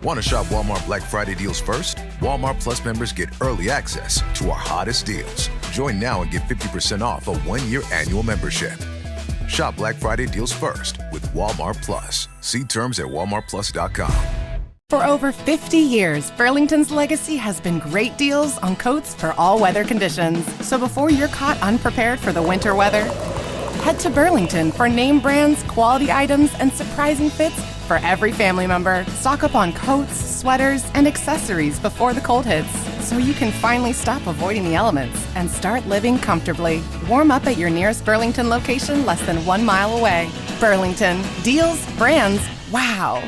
Want to shop Walmart Black Friday deals first? Walmart Plus members get early access to our hottest deals. Join now and get 50% off a 1-year annual membership. Shop Black Friday deals first with Walmart Plus. See terms at walmartplus.com. For over 50 years, Burlington's legacy has been great deals on coats for all weather conditions. So before you're caught unprepared for the winter weather, head to Burlington for name brands, quality items, and surprising fits for every family member. Stock up on coats, sweaters, and accessories before the cold hits, so you can finally stop avoiding the elements and start living comfortably. Warm up at your nearest Burlington location less than 1 mile away. Burlington. Deals, brands, wow.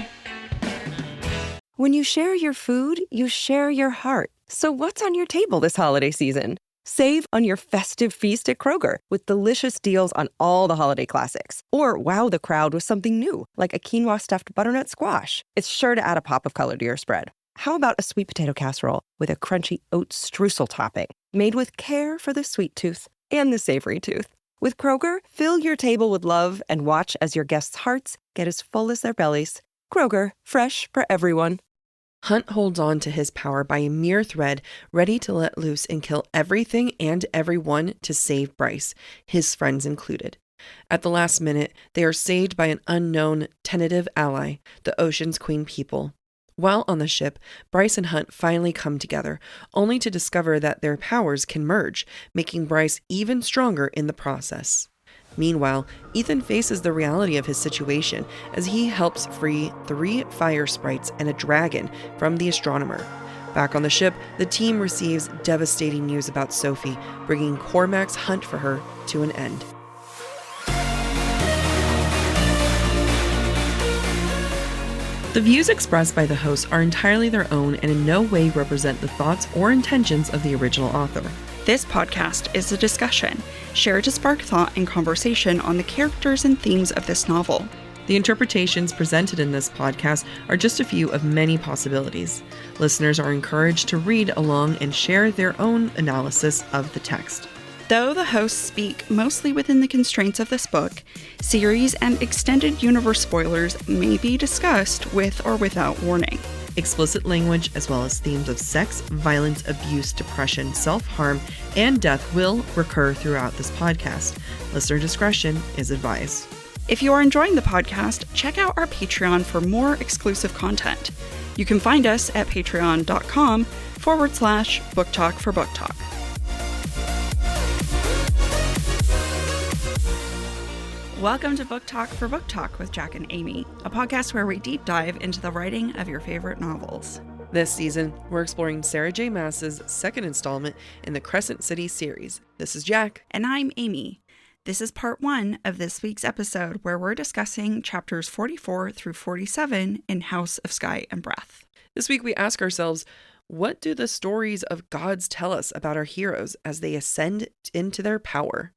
When you share your food, you share your heart. So what's on your table this holiday season? Save on your festive feast at Kroger with delicious deals on all the holiday classics. Or wow the crowd with something new, like a quinoa stuffed butternut squash. It's sure to add a pop of color to your spread. How about a sweet potato casserole with a crunchy oat streusel topping, made with care for the sweet tooth and the savory tooth? With Kroger, fill your table with love and watch as your guests' hearts get as full as their bellies. Kroger, fresh for everyone. Hunt holds on to his power by a mere thread, ready to let loose and kill everything and everyone to save Bryce, his friends included. At the last minute, they are saved by an unknown, tentative ally, the Ocean's Queen people. While on the ship, Bryce and Hunt finally come together, only to discover that their powers can merge, making Bryce even stronger in the process. Meanwhile, Ithan faces the reality of his situation as he helps free 3 fire sprites and a dragon from the Astronomer. Back on the ship, the team receives devastating news about Sofie, bringing Cormac's hunt for her to an end. The views expressed by the hosts are entirely their own and in no way represent the thoughts or intentions of the original author. This podcast is a discussion, shared to spark thought and conversation on the characters and themes of this novel. The interpretations presented in this podcast are just a few of many possibilities. Listeners are encouraged to read along and share their own analysis of the text. Though the hosts speak mostly within the constraints of this book, series and extended universe spoilers may be discussed with or without warning. Explicit language, as well as themes of sex, violence, abuse, depression, self-harm, and death will recur throughout this podcast. Listener discretion is advised. If you are enjoying the podcast, check out our Patreon for more exclusive content. You can find us at patreon.com/Book Talk for Book Talk. Welcome to Book Talk for Book Talk with Jac and Amy, a podcast where we deep dive into the writing of your favorite novels. This season, we're exploring Sarah J. Maas's second installment in the Crescent City series. This is Jac. And I'm Amy. This is part 1 of this week's episode where we're discussing chapters 44 through 47 in House of Sky and Breath. This week we ask ourselves, what do the stories of gods tell us about our heroes as they ascend into their power?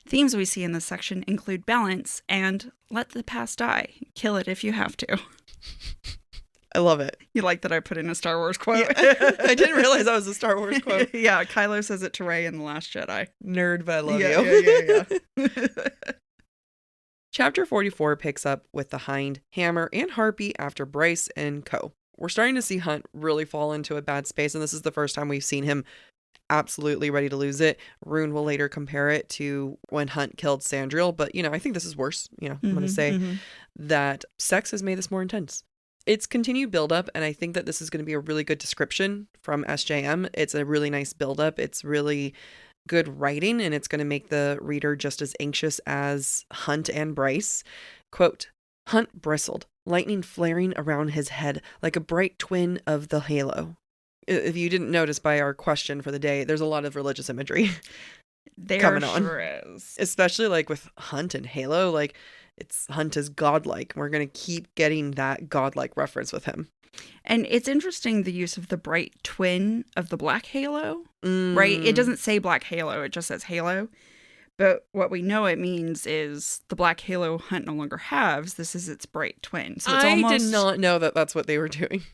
Themes we see in this section include balance and let the past die. Kill it if you have to. I love it. You like that I put in a Star Wars quote? Yeah. I didn't realize that was a Star Wars quote. Yeah, Kylo says it to Rey in The Last Jedi. Nerd, but I love you. Yeah. Chapter 44 picks up with the Hind, Hammer, and Harpy after Bryce and co. We're starting to see Hunt really fall into a bad space, and this is the first time we've seen him absolutely ready to lose it. Rune will later compare it to when Hunt killed Sandriel, but, I think this is worse. I'm going to say that sex has made this more intense. It's continued buildup, and I think that this is going to be a really good description from SJM. It's a really nice buildup. It's really good writing, and it's going to make the reader just as anxious as Hunt and Bryce. Quote, Hunt bristled, lightning flaring around his head like a bright twin of the halo. If you didn't notice by our question for the day, there's a lot of religious imagery coming on. Sure is. Especially like with Hunt and Halo, like Hunt is godlike. We're going to keep getting that godlike reference with him. And it's interesting the use of the bright twin of the black halo, right? It doesn't say black halo, it just says halo. But what we know it means is the black halo Hunt no longer has. This is its bright twin. So it's I did not know that that's what they were doing.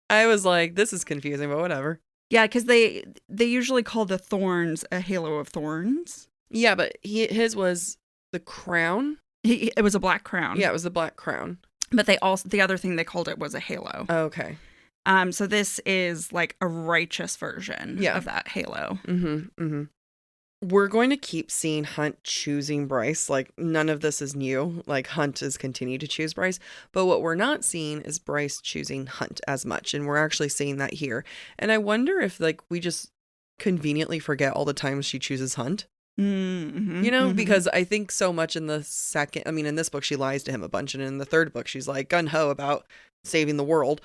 I was like, this is confusing, but whatever. Yeah, because they usually call the thorns a halo of thorns. Yeah, but his was the crown. It was a black crown. Yeah, it was the black crown. But they also, the other thing they called it was a halo. Okay. So this is like a righteous version of that halo. We're going to keep seeing Hunt choosing Bryce. Like, none of this is new. Like, Hunt has continued to choose Bryce. But what we're not seeing is Bryce choosing Hunt as much. And we're actually seeing that here. And I wonder if, like, we just conveniently forget all the times she chooses Hunt. You know, because I think so much in the second, I mean, in this book, she lies to him a bunch. And in the third book, she's like gung-ho about saving the world.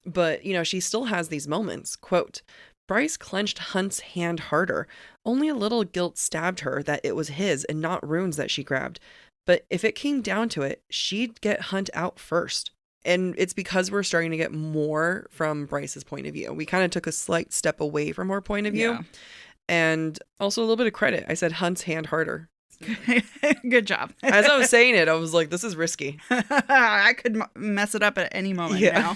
But, you know, she still has these moments. Quote, Bryce clenched Hunt's hand harder. Only a little guilt stabbed her that it was his and not Rune's that she grabbed. But if it came down to it, she'd get Hunt out first. And it's because we're starting to get more from Bryce's point of view. We kind of took a slight step away from her point of view. Yeah. And also a little bit of credit. I said Hunt's hand harder. Good job. As I was saying it, I was like, this is risky. I could mess it up at any moment now.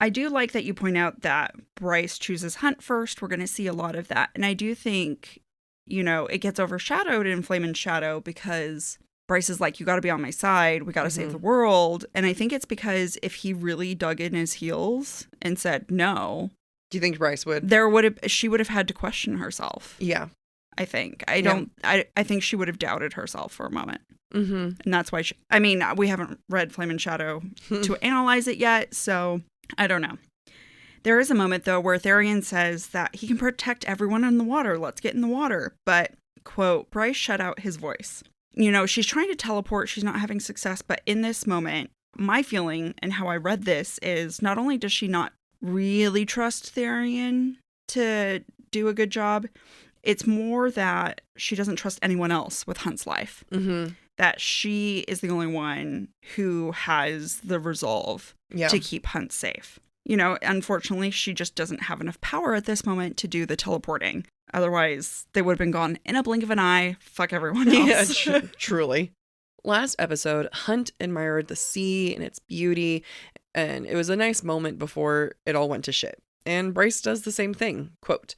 I do like that you point out that Bryce chooses Hunt first. We're going to see a lot of that. And I do think, you know, it gets overshadowed in Flame and Shadow because Bryce is like, you got to be on my side. We got to save the world. And I think it's because if he really dug in his heels and said no. Do you think Bryce would? She would have had to question herself. Yeah. I think. I think she would have doubted herself for a moment. And that's why we haven't read Flame and Shadow to analyze it yet. So I don't know. There is a moment, though, where Therian says that he can protect everyone in the water. Let's get in the water. But, quote, Bryce shut out his voice. You know, she's trying to teleport. She's not having success. But in this moment, my feeling and how I read this is not only does she not really trust Therian to do a good job, it's more that she doesn't trust anyone else with Hunt's life. That she is the only one who has the resolve to keep Hunt safe. You know, unfortunately, she just doesn't have enough power at this moment to do the teleporting. Otherwise, they would have been gone in a blink of an eye. Fuck everyone else. Yeah, truly. Last episode, Hunt admired the sea and its beauty, and it was a nice moment before it all went to shit. And Bryce does the same thing. Quote,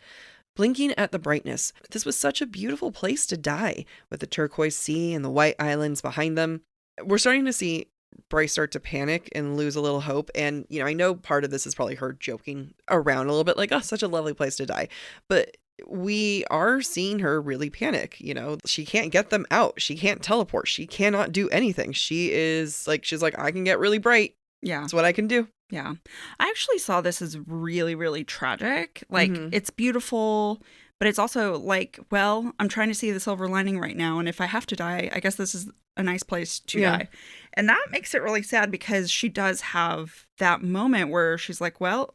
blinking at the brightness, this was such a beautiful place to die, with the turquoise sea and the white islands behind them. We're starting to see Bryce start to panic and lose a little hope. And, you know, I know part of this is probably her joking around a little bit, like, oh, such a lovely place to die. But we are seeing her really panic. You know, she can't get them out. She can't teleport. She cannot do anything. She's like, I can get really bright. Yeah. That's what I can do. Yeah. I actually saw this as really, really tragic. Like, it's beautiful, but it's also like, well, I'm trying to see the silver lining right now. And if I have to die, I guess this is a nice place to die. And that makes it really sad because she does have that moment where she's like, well,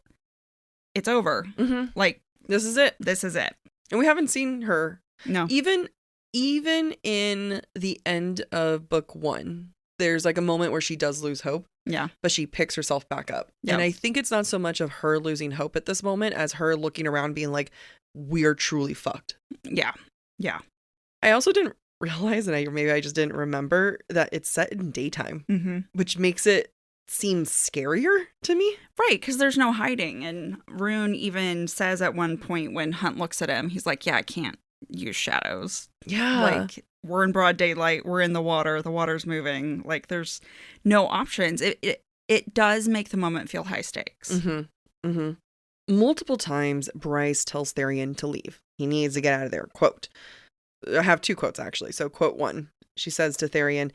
it's over. Like, this is it. This is it. And we haven't seen her. No. Even in the end of book 1, there's like a moment where she does lose hope. Yeah. But she picks herself back up. Yep. And I think it's not so much of her losing hope at this moment as her looking around being like, we're truly fucked. Yeah. Yeah. I also didn't realize, and maybe I just didn't remember, that it's set in daytime, which makes it seem scarier to me. Right, because there's no hiding. And Rune even says at one point when Hunt looks at him, he's like, yeah, I can't use shadows. Yeah. Like, we're in broad daylight, we're in the water's moving. Like, there's no options. It does make the moment feel high stakes. Multiple times, Bryce tells Therian to leave. He needs to get out of there. Quote, I have 2 quotes, actually. So, quote 1, she says to Therian,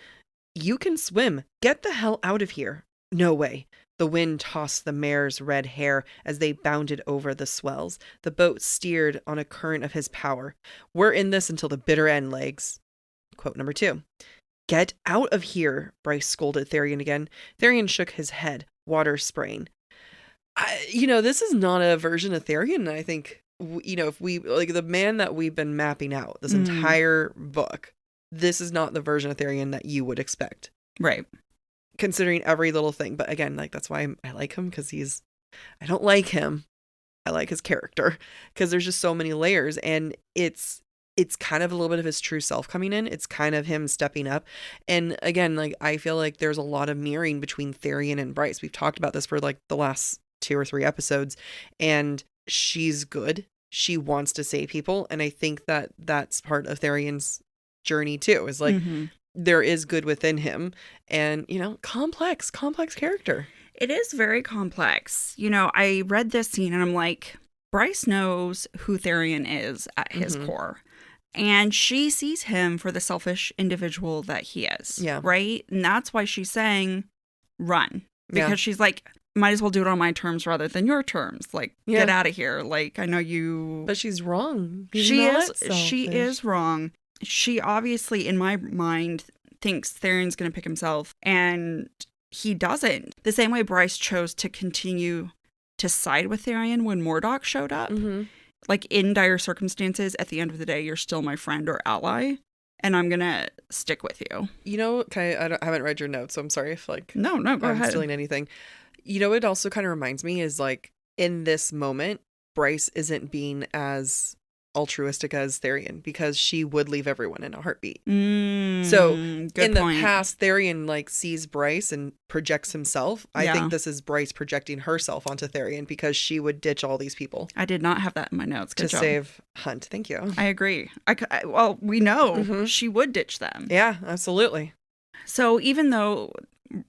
you can swim. Get the hell out of here. No way. The wind tossed the mare's red hair as they bounded over the swells. The boat steered on a current of his power. We're in this until the bitter end, legs. Quote number 2. Get out of here, Bryce scolded Therian again. Therian shook his head, water spraying. This is not a version of Therian, I think. If we, like, the man that we've been mapping out this entire book, this is not the version of Therian that you would expect. Right. Considering every little thing. But again, like, that's why I like him, because I don't like him. I like his character, because there's just so many layers, and it's kind of a little bit of his true self coming in. It's kind of him stepping up. And again, like, I feel like there's a lot of mirroring between Therian and Bryce. We've talked about this for like the last 2 or 3 episodes, and she's good. She wants to save people. And I think that that's part of Therian's journey too, is like, there is good within him. And, you know, complex character. It is very complex. You know, I read this scene and I'm like, Bryce knows who Therian is at his core. And she sees him for the selfish individual that he is. Yeah. Right? And that's why she's saying, run. Because she's like, might as well do it on my terms rather than your terms. Like, get out of here. Like, I know you... But she's wrong. She is wrong. She obviously, in my mind, thinks Therian's going to pick himself. And he doesn't. The same way Bryce chose to continue to side with Therian when Mordok showed up. Like, in dire circumstances, at the end of the day, you're still my friend or ally. And I'm going to stick with you. You know, okay, I haven't read your notes, so I'm sorry if, like... No, go ahead. I'm stealing anything. You know, it also kind of reminds me is, like, in this moment, Bryce isn't being as altruistic as Therian because she would leave everyone in a heartbeat. So in the past, Therian, like, sees Bryce and projects himself. I think this is Bryce projecting herself onto Therian because she would ditch all these people. I did not have that in my notes. Good to job. Save Hunt. Thank you. I agree. Well, we know she would ditch them. Yeah, absolutely. So even though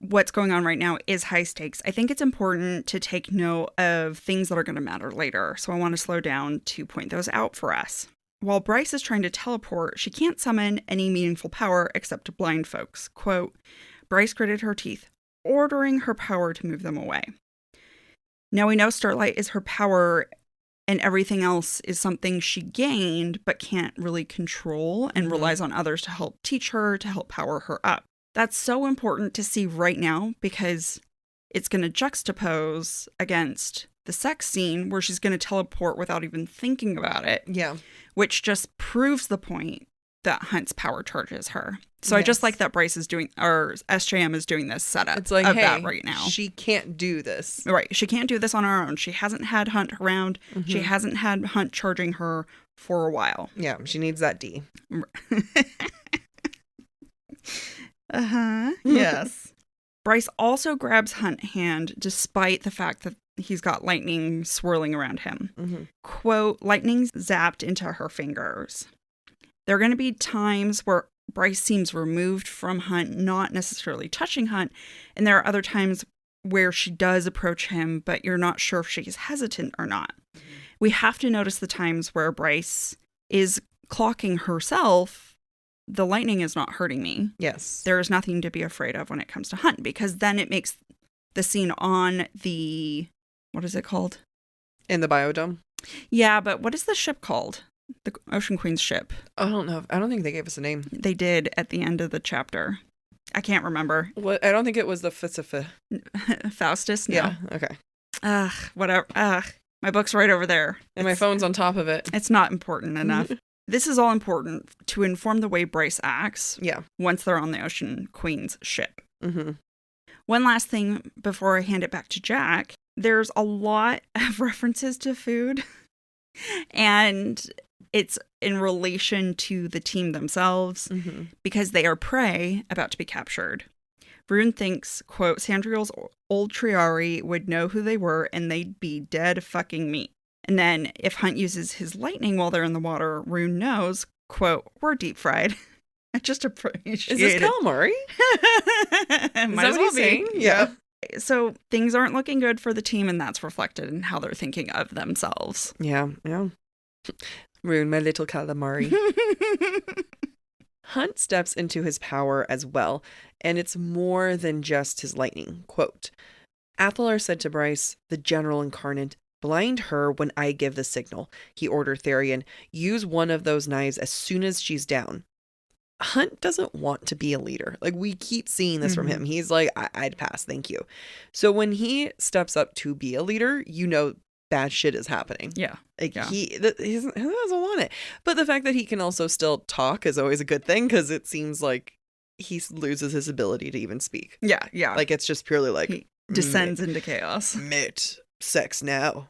what's going on right now is high stakes, I think it's important to take note of things that are going to matter later. So I want to slow down to point those out for us. While Bryce is trying to teleport, she can't summon any meaningful power except to blind folks. Quote, Bryce gritted her teeth, ordering her power to move them away. Now we know Starlight is her power and everything else is something she gained but can't really control and relies on others to help teach her, to help power her up. That's so important to see right now because it's going to juxtapose against the sex scene where she's going to teleport without even thinking about it. Yeah. Which just proves the point that Hunt's power charges her. So I just like that Bryce is doing, or SJM is doing this setup it's like, of hey, that right now. She can't do this. Right. She can't do this on her own. She hasn't had Hunt around. She hasn't had Hunt charging her for a while. Yeah. She needs that D. Yes. Bryce also grabs Hunt's hand despite the fact that he's got lightning swirling around him. Quote, lightning zapped into her fingers. There are going to be times where Bryce seems removed from Hunt, not necessarily touching Hunt. And there are other times where she does approach him, but you're not sure if she's hesitant or not. We have to notice the times where Bryce is clocking herself. The lightning is not hurting me. Yes. There is nothing to be afraid of when it comes to Hunt, because then it makes the scene on the, what is it called? In the biodome? Yeah, but what is the ship called? The Ocean Queen's ship. I don't know. I don't think they gave us a name. They did at the end of the chapter. I can't remember. What? I don't think it was the Faustus? No. Yeah, okay. Whatever. My book's right over there. And my phone's on top of it. It's not important enough. This is all important to inform the way Bryce acts. Yeah. Once they're on the Ocean Queen's ship. One last thing before I hand it back to Jack. There's a lot of references to food. And it's in relation to the team themselves because they are prey about to be captured. Rune thinks, quote, Sandriel's old Triari would know who they were and they'd be dead fucking meat. And then if Hunt uses his lightning while they're in the water, Rune knows, quote, we're deep fried. I just appreciate it. Is this calamari? Might as well be. Saying? Yeah. So things aren't looking good for the team, and that's reflected in how they're thinking of themselves. Yeah. Rune, my little calamari. Hunt steps into his power as well, and it's more than just his lightning. Quote, Athalar said to Bryce, the general incarnate, blind her when I give the signal. He ordered Therian, use one of those knives as soon as she's down. Hunt doesn't want to be a leader. Like, we keep seeing this from him. He's like, I'd pass, thank you. So when he steps up to be a leader, you know bad shit is happening. Yeah. Like, he doesn't want it. But the fact that he can also still talk is always a good thing, because it seems like he loses his ability to even speak. Yeah. Like, it's just purely like... He descends into chaos. Mate, sex now.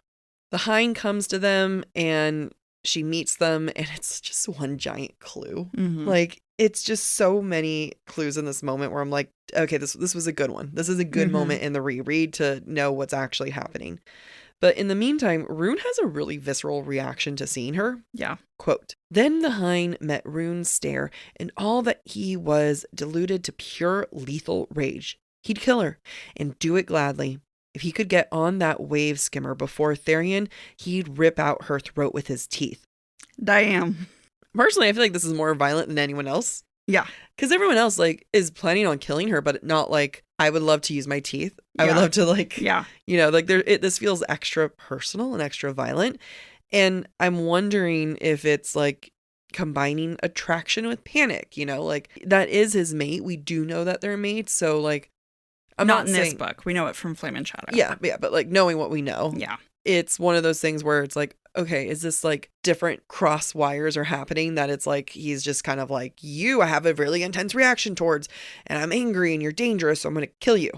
The Hind comes to them, and she meets them, and it's just one giant clue. Like, it's just so many clues in this moment where I'm like, okay, this was a good one. This is a good moment in the reread to know what's actually happening. But in the meantime, Rune has a really visceral reaction to seeing her. Yeah. Quote, "Then the Hind met Rune's stare, and all that he was deluded to pure lethal rage. He'd kill her, and do it gladly. If he could get on that wave skimmer before Therian, he'd rip out her throat with his teeth." Damn. Personally, I feel like this is more violent than anyone else. Yeah. Because everyone else, like, is planning on killing her, but not like, I would love to use my teeth. I would love to, like, yeah. You know, like, this feels extra personal and extra violent. And I'm wondering if it's, like, combining attraction with panic, you know? Like, that is his mate. We do know that they're mates. So, like, I'm not in saying, this book. We know it from Flame and Shadow. Yeah, but, like, knowing what we know. Yeah. It's one of those things where it's like, okay, is this like different cross wires are happening that it's like he's just kind of like, I have a really intense reaction towards, and I'm angry and you're dangerous, so I'm going to kill you.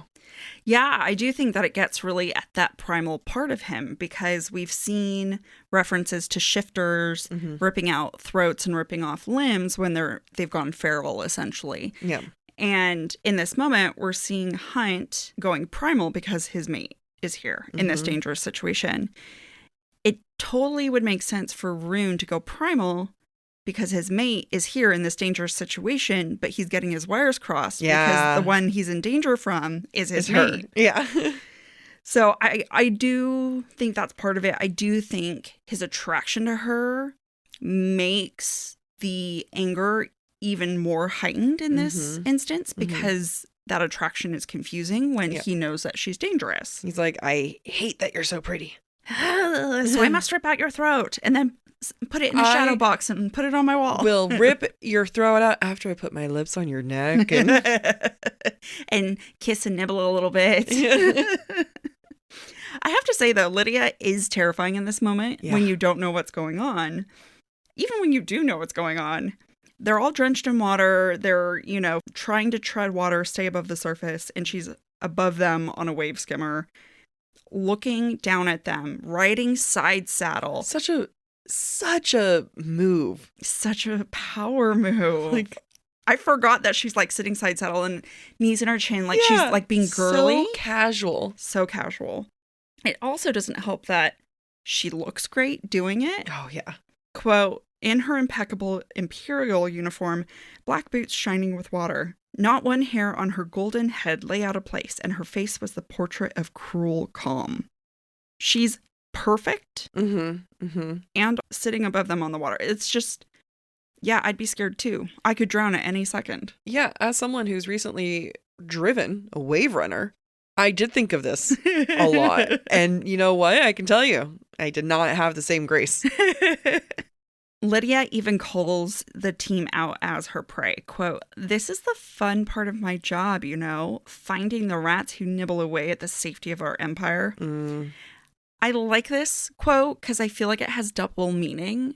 Yeah, I do think that it gets really at that primal part of him because we've seen references to shifters ripping out throats and ripping off limbs when they've gone feral, essentially. Yeah. And in this moment, we're seeing Hunt going primal because his mate is here in this dangerous situation. It totally would make sense for Rune to go primal because his mate is here in this dangerous situation, but he's getting his wires crossed because the one he's in danger from is his mate. Her. Yeah. So I do think that's part of it. I do think his attraction to her makes the anger even more heightened in this instance because that attraction is confusing when he knows that she's dangerous. He's like, I hate that you're so pretty. So I must rip out your throat and then put it in a shadow box and put it on my wall. Will rip your throat out after I put my lips on your neck and kiss and nibble a little bit. I have to say, though, Lydia is terrifying in this moment when you don't know what's going on. Even when you do know what's going on. They're all drenched in water. They're, trying to tread water, stay above the surface. And she's above them on a wave skimmer, looking down at them, riding side saddle. Such a move. Such a power move. Like, I forgot that she's like sitting side saddle and knees in her chin. Like she's like being girly. So casual. So casual. It also doesn't help that she looks great doing it. Oh, yeah. Quote, in her impeccable imperial uniform, black boots shining with water. Not one hair on her golden head lay out of place, and her face was the portrait of cruel calm. She's perfect and sitting above them on the water. It's just, I'd be scared too. I could drown at any second. Yeah, as someone who's recently driven a wave runner, I did think of this a lot. And you know what? I can tell you, I did not have the same grace. Lydia even calls the team out as her prey. Quote, "This is the fun part of my job, finding the rats who nibble away at the safety of our empire." I like this quote because I feel like it has double meaning.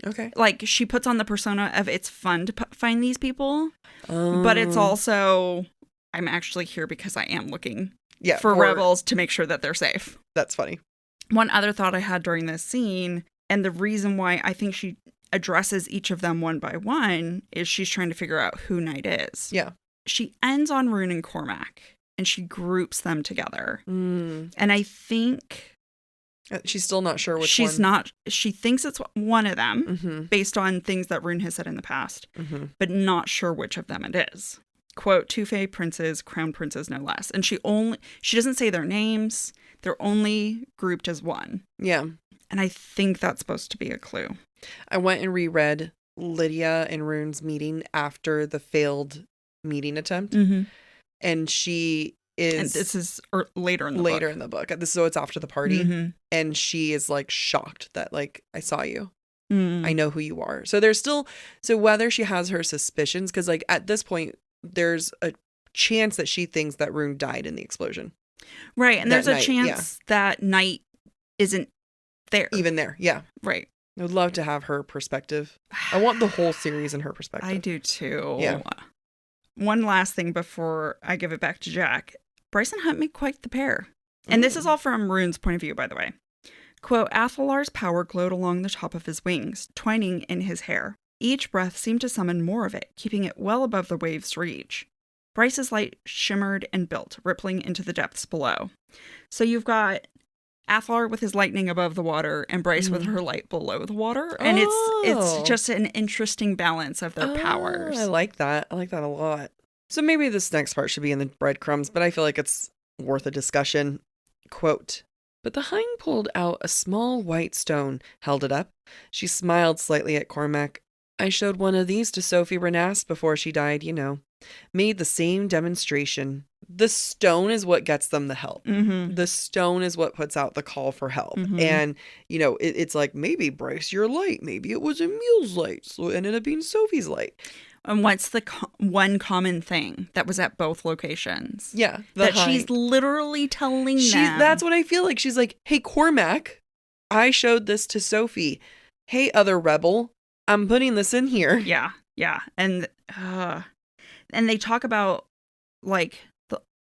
Okay. Like she puts on the persona of it's fun to find these people, but it's also, I'm actually here because I am looking for rebels to make sure that they're safe. That's funny. One other thought I had during this scene, and the reason why I think she addresses each of them one by one, is she's trying to figure out who Knight is. Yeah. She ends on Rune and Cormac, and she groups them together. And I think... she's still not sure which she's one. Not. She thinks it's one of them, based on things that Rune has said in the past, but not sure which of them it is. Quote, "Two Fae princes, crown princes, no less." And she doesn't say their names. They're only grouped as one. Yeah. And I think that's supposed to be a clue. I went and reread Lydia and Rune's meeting after the failed meeting attempt. And she is... And this is later in the book. So it's after the party. And she is like shocked that like, I saw you. I know who you are. So there's still... So whether she has her suspicions, because like at this point, there's a chance that she thinks that Rune died in the explosion. Right. And there's a chance that Knight isn't there. Even there. Yeah. Right. I would love to have her perspective. I want the whole series in her perspective. I do too. Yeah. One last thing before I give it back to Jack. Bryce and Hunt make quite the pair. And this is all from Rune's point of view, by the way. Quote, "Athalar's power glowed along the top of his wings, twining in his hair. Each breath seemed to summon more of it, keeping it well above the wave's reach. Bryce's light shimmered and built, rippling into the depths below." So you've got Athalar with his lightning above the water and Bryce with her light below the water. And it's just an interesting balance of their powers. I like that. I like that a lot. So maybe this next part should be in the breadcrumbs, but I feel like it's worth a discussion. Quote, "But the hind pulled out a small white stone, held it up. She smiled slightly at Cormac. I showed one of these to Sofie Renast before she died, you know. Made the same demonstration. The stone is what gets them the help. Mm-hmm. The stone is what puts out the call for help. Mm-hmm. And, you know, it's like, maybe Bryce, your light. Maybe it was Emil's light. So it ended up being Sophie's light. And what's the one common thing that was at both locations? Yeah. That she's literally telling them. That's what I feel like. She's like, hey, Cormac, I showed this to Sofie. Hey, other rebel, I'm putting this in here. Yeah. And they talk about, like,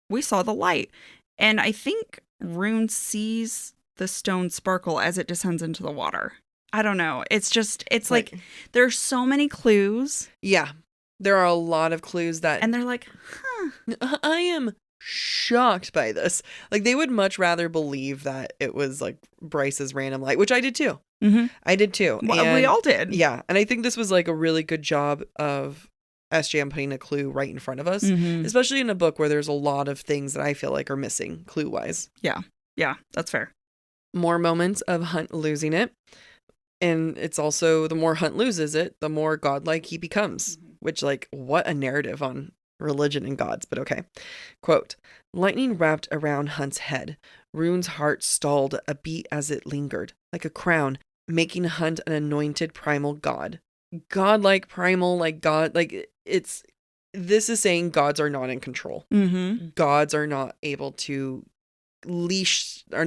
we saw the light. And I think Rune sees the stone sparkle as it descends into the water. I don't know. It's like there's so many clues. Yeah. There are a lot of clues that... And they're like, huh. I am shocked by this. Like, they would much rather believe that it was, like, Bryce's random light, which I did too. Mm-hmm. I did too. Well, we all did. Yeah. And I think this was, like, a really good job of SJM putting a clue right in front of us, especially in a book where there's a lot of things that I feel like are missing clue-wise. Yeah, that's fair. More moments of Hunt losing it. And it's also, the more Hunt loses it, the more godlike he becomes. Which, like, what a narrative on religion and gods, but okay. Quote, lightning wrapped around Hunt's head. Rune's heart stalled a beat as it lingered, like a crown, making Hunt an anointed primal god. Godlike, primal, like God, like, this is saying gods are not in control. Mm-hmm. Gods are not able to are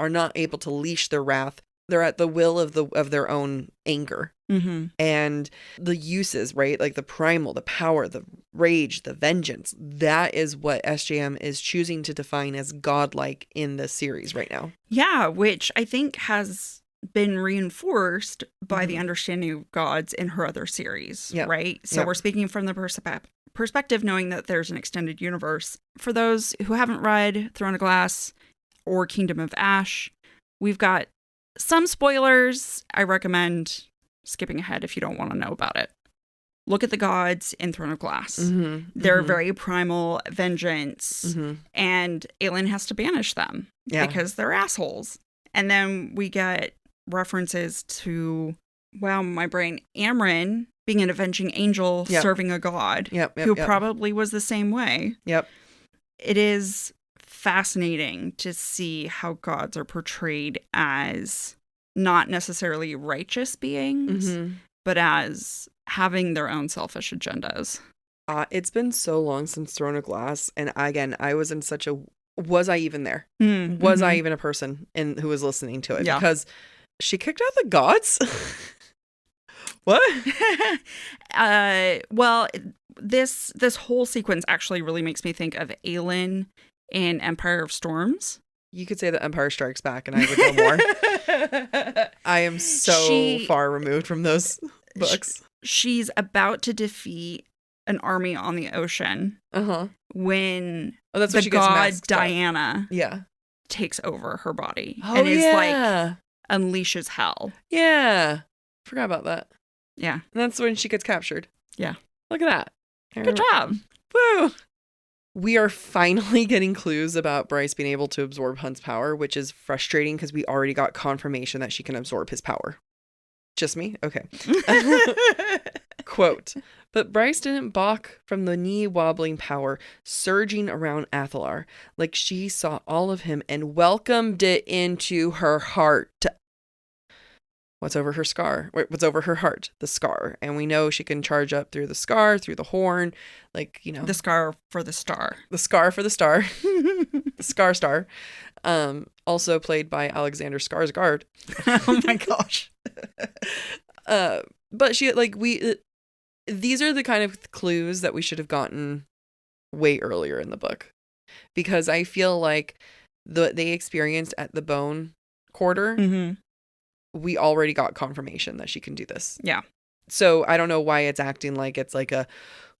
not able to leash their wrath. They're at the will of their own anger. Mm-hmm. And the uses, right? Like the primal, the power, the rage, the vengeance. That is what SJM is choosing to define as godlike in this series right now. Yeah, which I think has been reinforced by the understanding of gods in her other series, right? So we're speaking from the perspective knowing that there's an extended universe. For those who haven't read Throne of Glass or Kingdom of Ash, we've got some spoilers. I recommend skipping ahead if you don't want to know about it. Look at the gods in Throne of Glass. Mm-hmm, they're very primal, vengeance, and Aelin has to banish them because they're assholes. And then we get references to, Amryn being an avenging angel serving a god who probably was the same way. Yep. It is fascinating to see how gods are portrayed as not necessarily righteous beings, but as having their own selfish agendas. It's been so long since Throne of Glass, and again, I was in such a... Was I even there? Was I even a person who was listening to it? Yeah. Because she kicked out the gods? What? Well, this whole sequence actually really makes me think of Aelin in Empire of Storms. You could say that Empire Strikes Back and I would know more. I am so far removed from those books. She's about to defeat an army on the ocean when that's the god Diana takes over her body and is like unleashes hell. Yeah. Forgot about that. Yeah. And that's when she gets captured. Yeah. Look at that. Good job. Woo. We are finally getting clues about Bryce being able to absorb Hunt's power, which is frustrating because we already got confirmation that she can absorb his power. Just me? Okay. Quote, but Bryce didn't balk from the knee-wobbling power surging around Athalar, like she saw all of him and welcomed it into her heart. What's over her scar? What's over her heart? The scar. And we know she can charge up through the scar, through the horn, like, you know. The scar for the star. The scar for the star. The star. Also played by Alexander Skarsgård. Oh my gosh. But she, like, these are the kind of clues that we should have gotten way earlier in the book. Because I feel like they experienced at the Bone Quarter, we already got confirmation that she can do this. Yeah. So I don't know why it's acting like it's like a,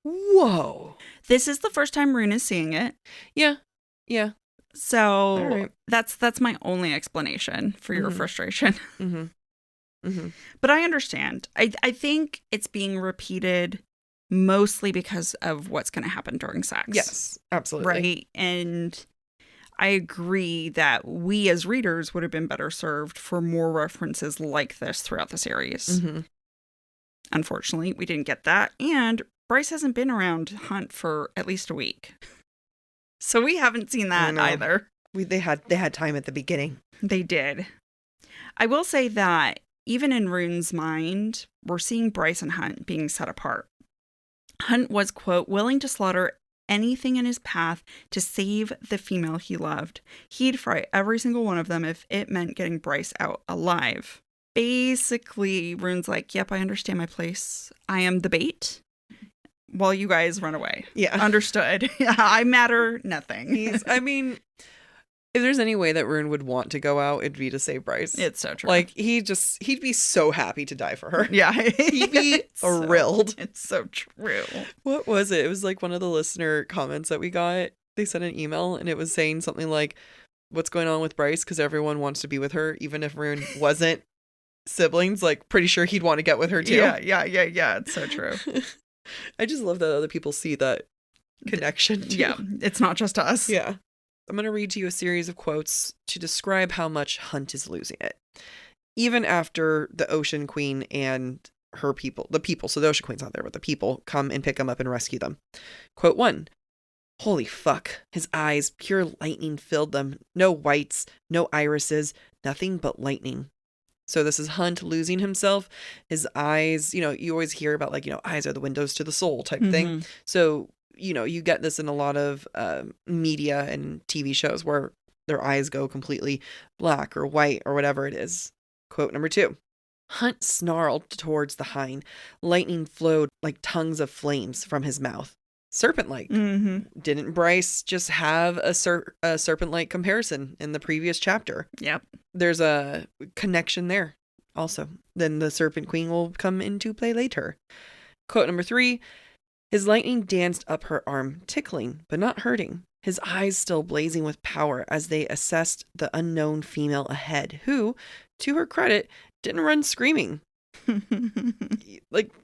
whoa. This is the first time Rune is seeing it. Yeah. Yeah. So All right. that's my only explanation for your frustration. Mm-hmm. Mm-hmm. But I understand. I think it's being repeated mostly because of what's going to happen during sex. Yes, absolutely. Right? And I agree that we as readers would have been better served for more references like this throughout the series. Mm-hmm. Unfortunately, we didn't get that. And Bryce hasn't been around Hunt for at least a week. So we haven't seen that either. They had time at the beginning. They did. I will say that even in Rune's mind, we're seeing Bryce and Hunt being set apart. Hunt was, quote, willing to slaughter anything in his path to save the female he loved. He'd fry every single one of them if it meant getting Bryce out alive. Basically, Rune's like, yep, I understand my place. I am the bait while you guys run away. Yeah. Understood. I matter nothing. I mean, if there's any way that Rune would want to go out, it'd be to save Bryce. It's so true. Like, he'd be so happy to die for her. Yeah. He'd be thrilled. It's so true. What was it? It was like one of the listener comments that we got. They sent an email and it was saying something like, what's going on with Bryce? Because everyone wants to be with her, even if Rune wasn't siblings. Like, pretty sure he'd want to get with her too. Yeah. It's so true. I just love that other people see that connection too. Yeah. It's not just us. Yeah. I'm going to read to you a series of quotes to describe how much Hunt is losing it. Even after the Ocean Queen and her people, so the Ocean Queen's not there, but the people come and pick him up and rescue them. Quote 1. Holy fuck. His eyes, pure lightning filled them. No whites, no irises, nothing but lightning. So this is Hunt losing himself. His eyes, you always hear about eyes are the windows to the soul type thing. So you get this in a lot of media and TV shows where their eyes go completely black or white or whatever it is. Quote number 2. Hunt snarled towards the Hind. Lightning flowed like tongues of flames from his mouth. Serpent-like. Didn't Bryce just have a serpent-like comparison in the previous chapter? Yep. There's a connection there also. Then the Serpent Queen will come into play later. Quote number 3. His lightning danced up her arm, tickling, but not hurting. His eyes still blazing with power as they assessed the unknown female ahead, who, to her credit, didn't run screaming.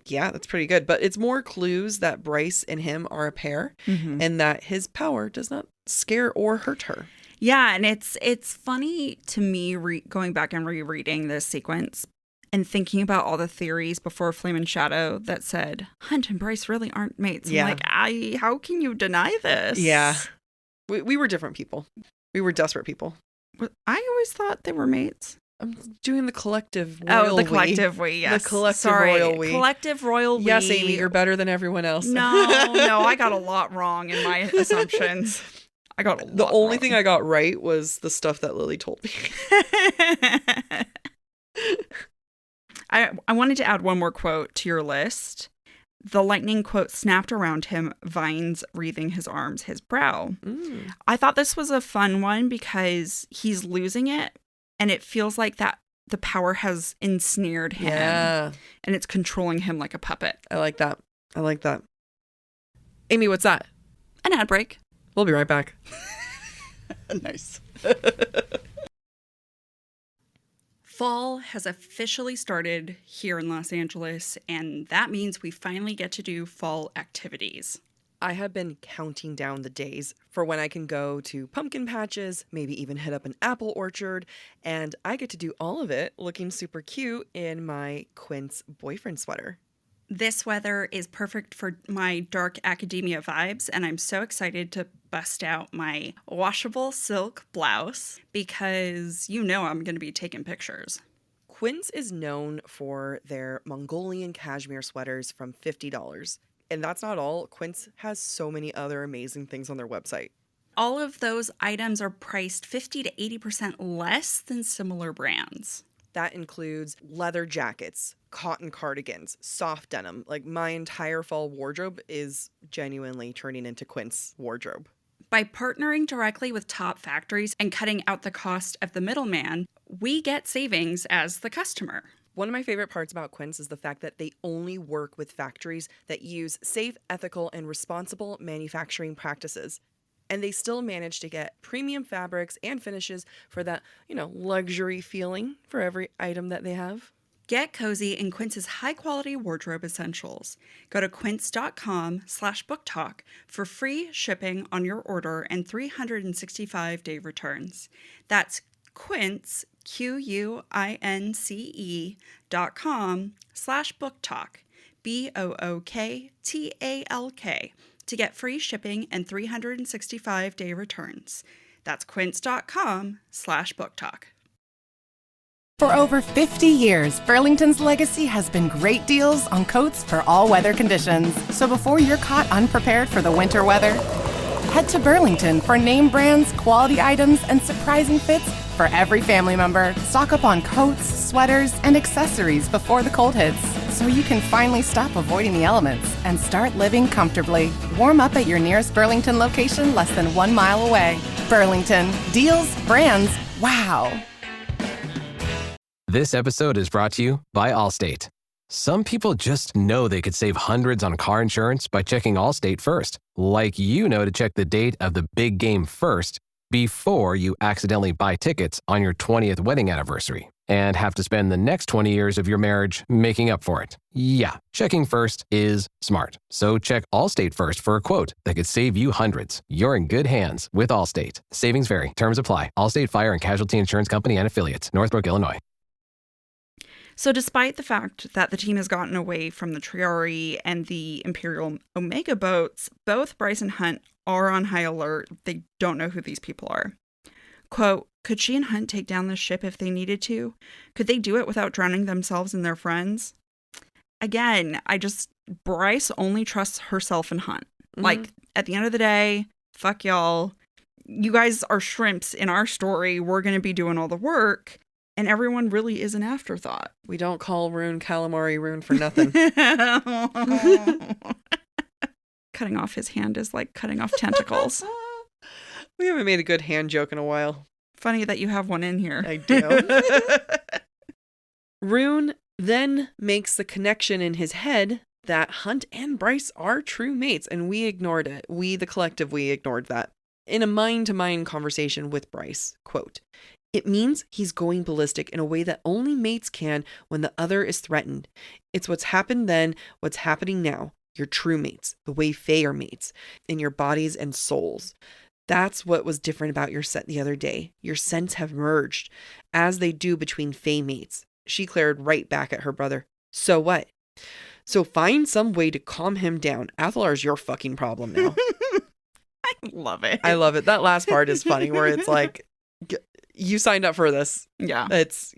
Yeah, that's pretty good. But it's more clues that Bryce and him are a pair and that his power does not scare or hurt her. Yeah, and it's funny to me going back and rereading this sequence and thinking about all the theories before Flame and Shadow that said Hunt and Bryce really aren't mates. Yeah. I'm like, how can you deny this? Yeah. We were different people. We were desperate people. I always thought they were mates. I'm doing the collective royal the collective we, yes. The collective Sorry. royal we. Collective royal we. Yes, Amy, you're better than everyone else. No, I got a lot wrong in my assumptions. I got a lot The only wrong. thing I got right was the stuff that Lily told me. I wanted to add one more quote to your list. The lightning, quote, snapped around him, vines wreathing his arms, his brow. I thought this was a fun one because he's losing it, and it feels like that the power has ensnared him. Yeah. And it's controlling him like a puppet. I like that. Amy, what's that? An ad break. We'll be right back. Nice. Fall has officially started here in Los Angeles, and that means we finally get to do fall activities. I have been counting down the days for when I can go to pumpkin patches, maybe even hit up an apple orchard, and I get to do all of it looking super cute in my Quince boyfriend sweater. This weather is perfect for my dark academia vibes, and I'm so excited to bust out my washable silk blouse because I'm going to be taking pictures. Quince is known for their Mongolian cashmere sweaters from $50. And that's not all. Quince has so many other amazing things on their website. All of those items are priced 50 to 80% less than similar brands. That includes leather jackets, cotton cardigans, soft denim. Like, my entire fall wardrobe is genuinely turning into Quince wardrobe. By partnering directly with top factories and cutting out the cost of the middleman, we get savings as the customer. One of my favorite parts about Quince is the fact that they only work with factories that use safe, ethical, and responsible manufacturing practices. and they still manage to get premium fabrics and finishes for that, luxury feeling for every item that they have. Get cozy in Quince's high-quality wardrobe essentials. Go to quince.com/booktalk for free shipping on your order and 365-day returns. That's Quince, QUINCE.com/booktalk, BOOKTALK, to get free shipping and 365-day returns. That's quince.com/booktalk. For over 50 years, Burlington's legacy has been great deals on coats for all weather conditions. So before you're caught unprepared for the winter weather, head to Burlington for name brands, quality items, and surprising fits for every family member. Stock up on coats, sweaters, and accessories before the cold hits, so you can finally stop avoiding the elements and start living comfortably. Warm up at your nearest Burlington location less than 1 mile away. Burlington. Deals, brands, wow. This episode is brought to you by Allstate. Some people just know they could save hundreds on car insurance by checking Allstate first. Like to check the date of the big game first before you accidentally buy tickets on your 20th wedding anniversary and have to spend the next 20 years of your marriage making up for it. Yeah, checking first is smart. So check Allstate first for a quote that could save you hundreds. You're in good hands with Allstate. Savings vary. Terms apply. Allstate Fire and Casualty Insurance Company and Affiliates. Northbrook, Illinois. So despite the fact that the team has gotten away from the Triari and the Imperial Omega boats, both Bryce and Hunt are on high alert. They don't know who these people are. Quote, could she and Hunt take down the ship if they needed to? Could they do it without drowning themselves and their friends? Again, Bryce only trusts herself and Hunt. Mm-hmm. Like, at the end of the day, fuck y'all. You guys are shrimps in our story. We're going to be doing all the work. And everyone really is an afterthought. We don't call Rune calamari Rune for nothing. Cutting off his hand is like cutting off tentacles. We haven't made a good hand joke in a while. Funny that you have one in here. I do. Rune then makes the connection in his head that Hunt and Bryce are true mates, and we ignored it. We, the collective, we ignored that. In a mind-to-mind conversation with Bryce, quote, it means he's going ballistic in a way that only mates can when the other is threatened. It's what's happened then, what's happening now. Your true mates, the way Fae are mates, in your bodies and souls. That's what was different about your scent the other day. Your scents have merged, as they do between Fae mates. She glared right back at her brother. So what? So find some way to calm him down. Athalar's your fucking problem now. I love it. I love it. That last part is funny, where it's like, you signed up for this. Yeah. It's,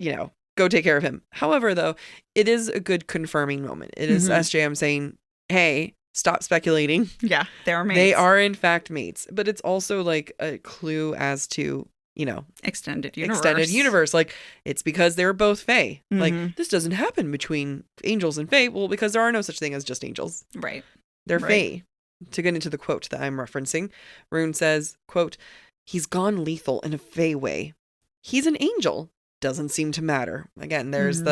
go take care of him. However, though, it is a good confirming moment. It is SJM saying, hey, stop speculating. Yeah, they are mates. They are, in fact, mates. But it's also like a clue as to, extended universe. Like, it's because they're both Fae. Like, this doesn't happen between angels and Fae. Well, because there are no such thing as just angels. Right. They're Fae. To get into the quote that I'm referencing, Rune says, quote, he's gone lethal in a Fae way. He's an angel. Doesn't seem to matter. Again, there's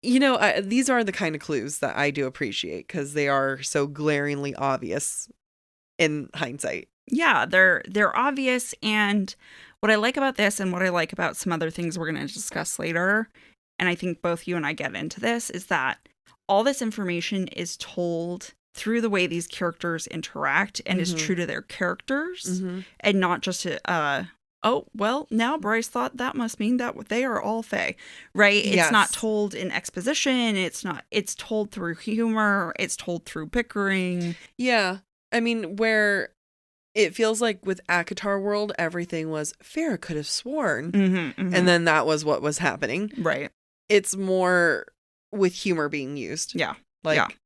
these are the kind of clues that I do appreciate because they are so glaringly obvious in hindsight. Yeah, they're obvious. And what I like about this and what I like about some other things we're going to discuss later, and I think both you and I get into this, is that all this information is told through the way these characters interact and is true to their characters and not just oh, well, now Bryce thought that must mean that they are all Fae, right? It's not told in exposition. It's told through humor. It's told through bickering. Yeah. I mean, where it feels like with ACOTAR World, everything was Farrah could have sworn. And then that was what was happening. Right. It's more with humor being used. Yeah. Like,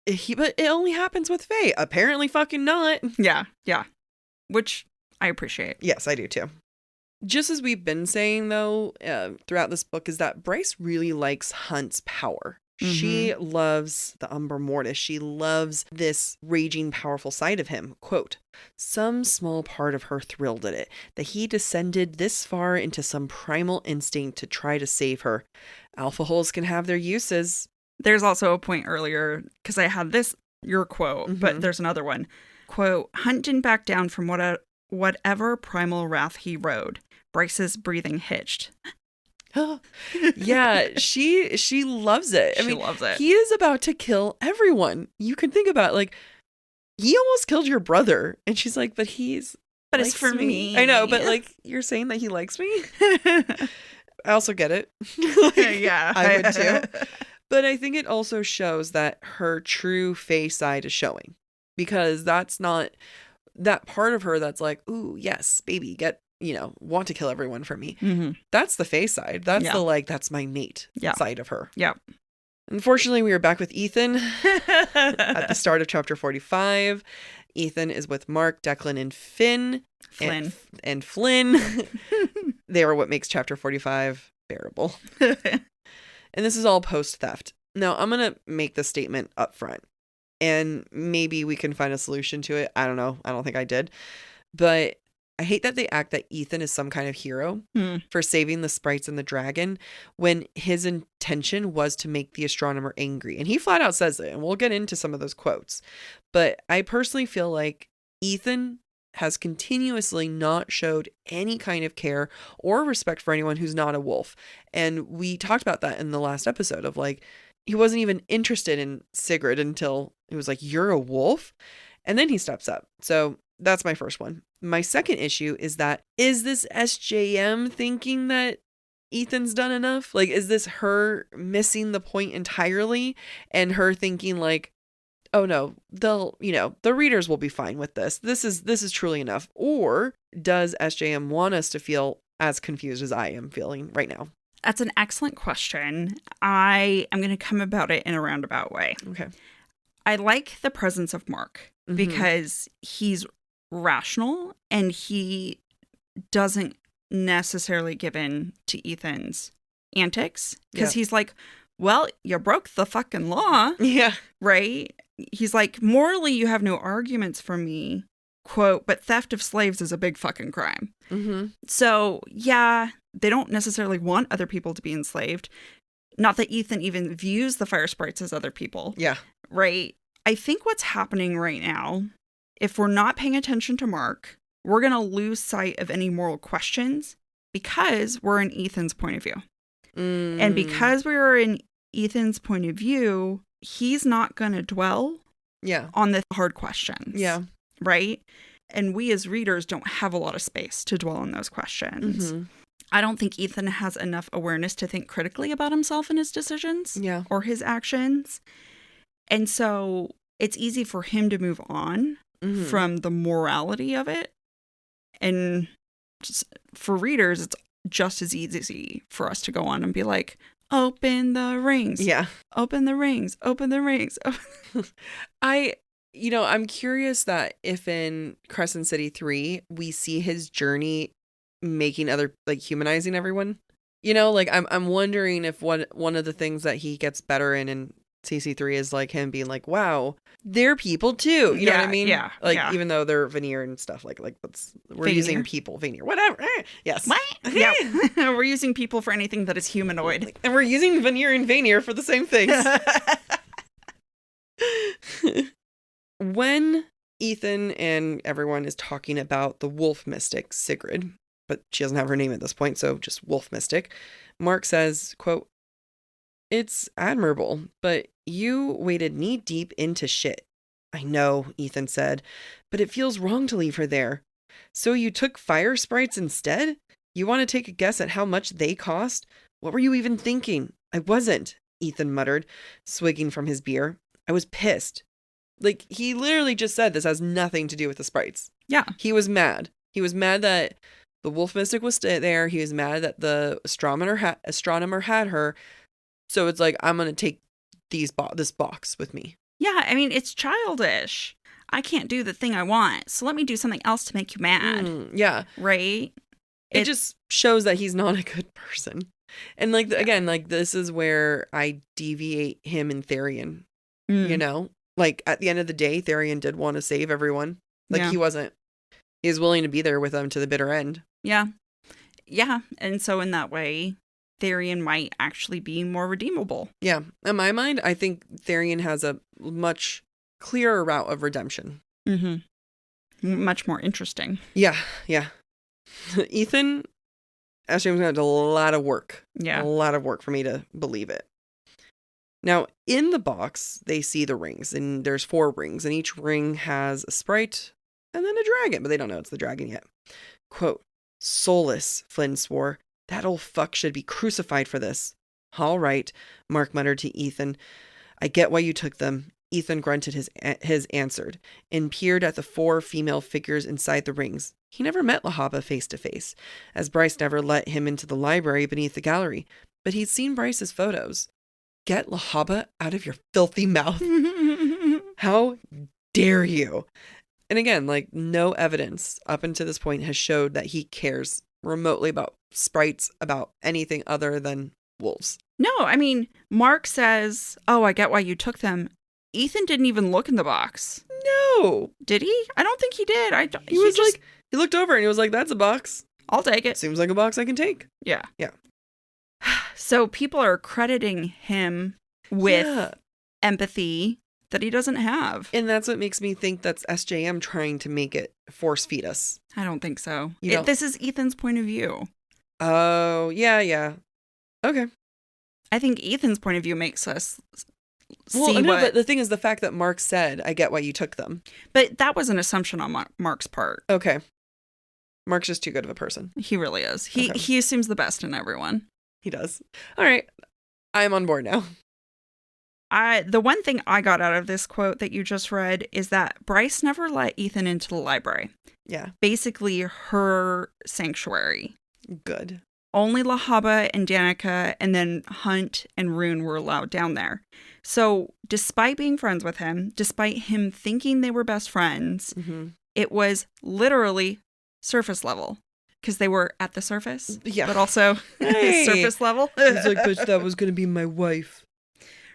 but it only happens with Fae. Apparently fucking not. Yeah. Yeah. Which I appreciate. Yes, I do too. Just as we've been saying, though, throughout this book, is that Bryce really likes Hunt's power. She loves the Umbra Mortis. She loves this raging, powerful side of him. Quote, some small part of her thrilled at it, that he descended this far into some primal instinct to try to save her. Alpha holes can have their uses. There's also a point earlier, because I had your quote, but there's another one. quote, Hunt didn't back down from whatever primal wrath he rode. Bryce's breathing hitched. Yeah, she loves it. She loves it. He is about to kill everyone. You can think about it, like, he almost killed your brother. And she's like, but it's for me. I know, but like, you're saying that he likes me? I also get it. Yeah. I would too. But I think it also shows that her true Fae side is showing. Because that's not that part of her that's like, ooh, yes, baby, want to kill everyone for me. Mm-hmm. That's the Fae side. That's that's my mate side of her. Yeah. Unfortunately, we are back with Ithan at the start of chapter 45. Ithan is with Mark, Declan, and Flynn. And Flynn. They are what makes chapter 45 bearable. And this is all post-theft. Now, I'm going to make this statement up front. And maybe we can find a solution to it. I don't know. I don't think I did. But I hate that they act that Ithan is some kind of hero for saving the sprites and the dragon when his intention was to make the astronomer angry. And he flat out says it, and we'll get into some of those quotes. But I personally feel like Ithan has continuously not showed any kind of care or respect for anyone who's not a wolf. And we talked about that in the last episode of like, he wasn't even interested in Sigrid until it was like, you're a wolf? And then he steps up. So that's my first one. My second issue is this SJM thinking that Ethan's done enough? Like, is this her missing the point entirely and her thinking like, oh no, the readers will be fine with this. This is truly enough. Or does SJM want us to feel as confused as I am feeling right now? That's an excellent question. I am going to come about it in a roundabout way. Okay. I like the presence of Mark because he's rational and he doesn't necessarily give in to Ethan's antics because he's like, well, you broke the fucking law. Yeah. Right? He's like, morally, you have no arguments for me, quote, but theft of slaves is a big fucking crime. Mm-hmm. So, yeah, they don't necessarily want other people to be enslaved. Not that Ithan even views the fire sprites as other people. Yeah. Right? I think what's happening right now, if we're not paying attention to Mark, we're going to lose sight of any moral questions because we're in Ethan's point of view. And because we're in Ethan's point of view, he's not going to dwell on the hard questions. Yeah. Right? And we as readers don't have a lot of space to dwell on those questions. Mm-hmm. I don't think Ithan has enough awareness to think critically about himself and his decisions or his actions. And so it's easy for him to move on from the morality of it. And for readers, it's just as easy for us to go on and be like, open the rings. Yeah. Open the rings. Open the rings. I'm curious that if in Crescent City 3, we see his journey making humanizing everyone. I'm wondering if one of the things that he gets better in CC3 is like him being like, wow, they're people too. You know what I mean? Yeah. Even though they're veneer and stuff we're veneer. using people, veneer, whatever. Yes. What? Yeah. We're using people for anything that is humanoid. And we're using veneer and veneer for the same things. When Ithan and everyone is talking about the wolf mystic, Sigrid, but she doesn't have her name at this point, so just wolf mystic, Mark says, quote, "It's admirable, but you waded knee deep into shit." "I know," Ithan said, "but it feels wrong to leave her there." "So you took fire sprites instead? You want to take a guess at how much they cost? What were you even thinking?" "I wasn't," Ithan muttered, swigging from his beer. "I was pissed." He literally just said this has nothing to do with the sprites. Yeah. He was mad. He was mad that the wolf mystic was there. He was mad that the astronomer had her. So it's like, I'm going to take this box with me. Yeah, I mean, it's childish. I can't do the thing I want, so let me do something else to make you mad. Yeah. Right? It just shows that he's not a good person. And again, this is where I deviate him and Therian, at the end of the day, Therian did want to save everyone. He wasn't, he was willing to be there with them to the bitter end. Yeah. Yeah. And so in that way, Therian might actually be more redeemable. Yeah. In my mind, I think Therian has a much clearer route of redemption. Mm-hmm. Much more interesting. Yeah. Ithan, SJM's going to do a lot of work. Yeah. A lot of work for me to believe it. Now, in the box, they see the rings, and there's 4 rings, and each ring has a sprite and then a dragon, but they don't know it's the dragon yet. Quote, "Soulless," Flynn swore. "That old fuck should be crucified for this." "All right," Mark muttered to Ithan. "I get why you took them." Ithan grunted his answered and peered at the 4 female figures inside the rings. He never met Lahaba face to face, as Bryce never let him into the library beneath the gallery, but he'd seen Bryce's photos. Get Lahaba out of your filthy mouth. How dare you? And again, like, no evidence up until this point has showed that he cares remotely about sprites, about anything other than wolves. No, I mean, Mark says, "Oh, I get why you took them." Ithan didn't even look in the box. No. Did he? I don't think he did. He looked over and he was like, "That's a box. I'll take it." Seems like a box I can take." Yeah. Yeah. So people are crediting him with empathy that he doesn't have. And that's what makes me think that's SJM trying to make it force feed us. I don't think so. You don't- This is Ethan's point of view. Oh, yeah. Okay. I think Ethan's point of view makes us Well, no, but the thing is the fact that Mark said, "I get why you took them." But that was an assumption on Mark's part. Okay. Mark's just too good of a person. He really is. He assumes the best in everyone. He does. All right. I'm on board now. The one thing I got out of this quote that you just read is that Bryce never let Ithan into the library. Yeah. Basically her sanctuary. Good. Only Lahaba and Danica and then Hunt and Rune were allowed down there. So despite being friends with him, despite him thinking they were best friends, it was literally surface level. Because they were at the surface, but also surface level. He's like, "Bitch, that was going to be my wife."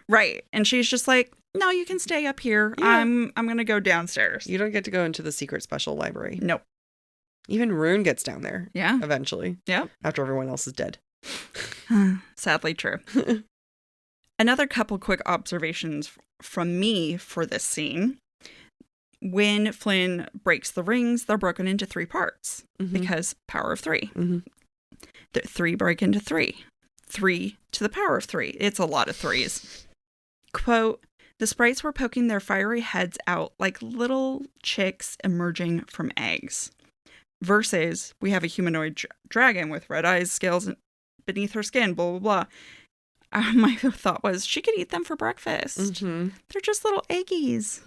Right. And she's just like, "No, you can stay up here. Yeah. I'm going to go downstairs." You don't get to go into the secret special library. Nope. Even Rune gets down there. Yeah. Eventually. Yep. After everyone else is dead. Sadly true. Another couple quick observations from me for this scene. When Flynn breaks the rings, they're broken into 3 parts because power of 3. The 3 break into 3. 3 to the power of 3. It's a lot of 3s. Quote, "The sprites were poking their fiery heads out like little chicks emerging from eggs." Versus, we have a humanoid dragon with red eyes, scales beneath her skin, blah, blah, blah. My thought was, she could eat them for breakfast. They're just little eggies.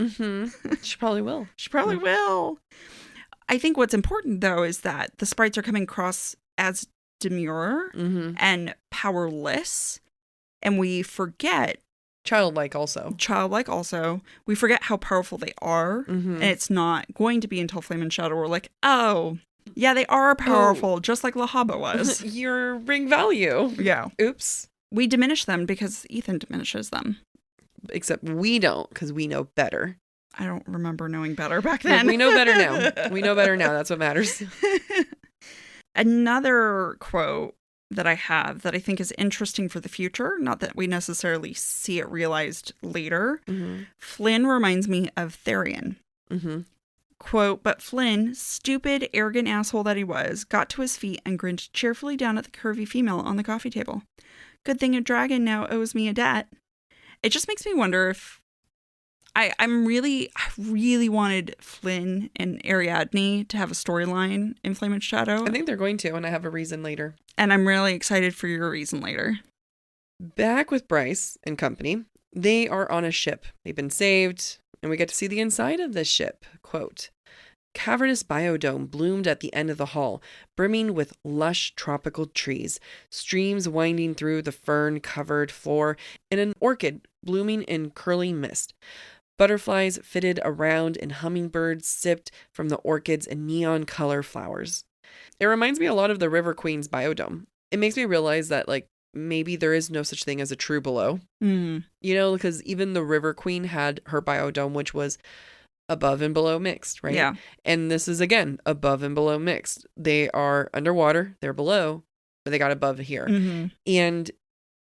She probably will. She probably will. I think what's important, though, is that the sprites are coming across as demure and powerless. And we forget. Childlike also. We forget how powerful they are. And it's not going to be until Flame and Shadow we're like, oh, yeah, they are powerful, just like Lahaba was. Your ring value. Yeah. Oops. We diminish them because Ithan diminishes them. Except we don't, because we know better. I don't remember knowing better back then. We know better now. We know better now. That's what matters. Another quote that I have that I think is interesting for the future, not that we necessarily see it realized later. Flynn reminds me of Therian. Quote, "But Flynn, stupid, arrogant asshole that he was, got to his feet and grinned cheerfully down at the curvy female on the coffee table. Good thing a dragon now owes me a debt." It just makes me wonder if I really wanted Flynn and Ariadne to have a storyline in Flame and Shadow. I think they're going to, and I have a reason later. And I'm really excited for your reason later. Back with Bryce and company, they are on a ship. They've been saved, and we get to see the inside of this ship. Quote, "Cavernous biodome bloomed at the end of the hall, brimming with lush tropical trees, streams winding through the fern-covered floor, and an orchid blooming in curling mist. Butterflies fitted around and hummingbirds sipped from the orchids and neon color flowers." It reminds me a lot of the River Queen's biodome. It makes me realize that, like, maybe there is no such thing as a true below. You know, because even the River Queen had her biodome, which was above and below mixed, right? Yeah. And this is, again, above and below mixed. They are underwater, they're below, but they got above here. And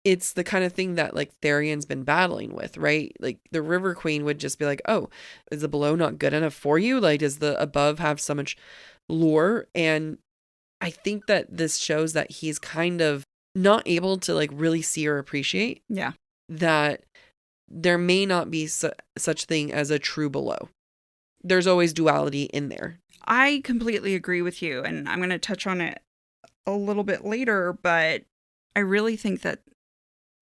it's the kind of thing that like Therion's been battling with, right? Like the River Queen would just be like, oh, is the below not good enough for you? Like, does the above have so much lore? And I think that this shows that he's kind of not able to like really see or appreciate that there may not be such thing as a true below. There's always duality in there. I completely agree with you, and I'm going to touch on it a little bit later, but I really think that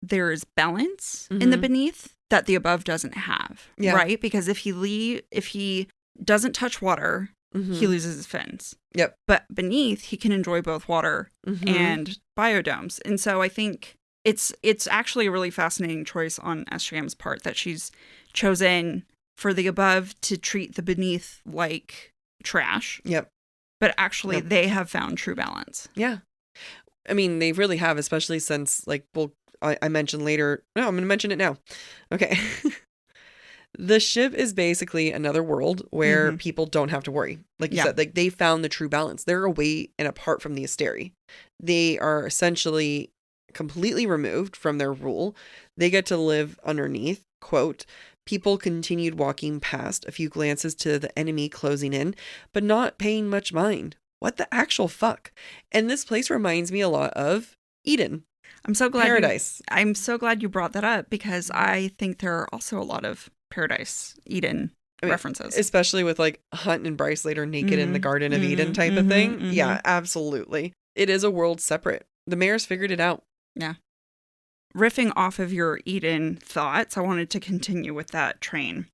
there is balance in the beneath that the above doesn't have, right? Because if he doesn't touch water, he loses his fins. Yep. But beneath, he can enjoy both water and biodomes. And so I think it's actually a really fascinating choice on SJM's part that she's chosen for the above to treat the beneath like trash. Yep. But actually, they have found true balance. Yeah. I mean, they really have, especially since, like, I mentioned later. No, I'm going to mention it now. Okay. The ship is basically another world where people don't have to worry. Like you said, like they found the true balance. They're away and apart from the Asteri. They are essentially completely removed from their rule. They get to live underneath. Quote, people continued walking past, a few glances to the enemy closing in, but not paying much mind. What the actual fuck? And this place reminds me a lot of Eden. I'm so glad Paradise. I'm so glad you brought that up because I think there are also a lot of Paradise, Eden references. Especially with like Hunt and Bryce later naked in the Garden of Eden type of thing. Yeah, absolutely. It is a world separate. The mayor's figured it out. Yeah. Riffing off of your Eden thoughts, I wanted to continue with that train.